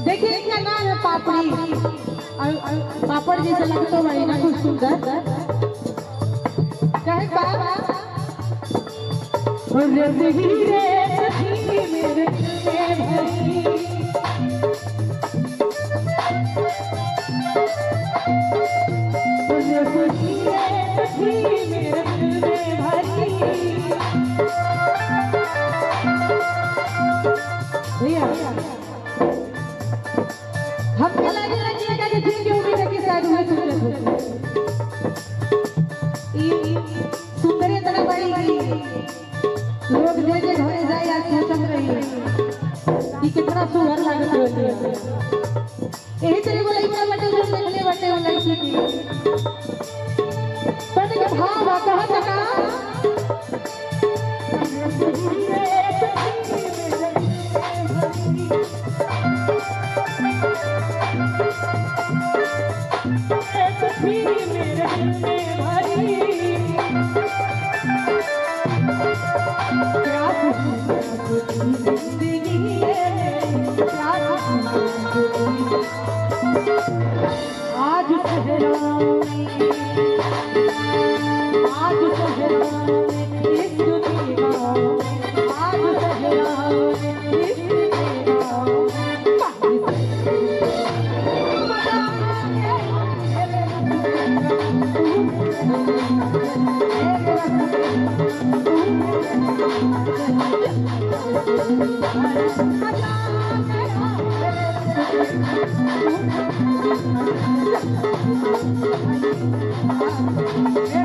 देखिए इनका नाम है पापड़ी और पापड़ जैसे लगता है ना कुछ सुंदर कहे बाबा रे मेरे हमके लगे कि जिनकी उम्मीद है कि शायद हुए सुंदर इतना बड़ी लोग जे घरे जाए आज सोचत रही कि कितना सुंदर लागत होती है यही तरह को लड़का बटे जो देखले बटे वो लड़की की पर के भाव कहां तक Yeah.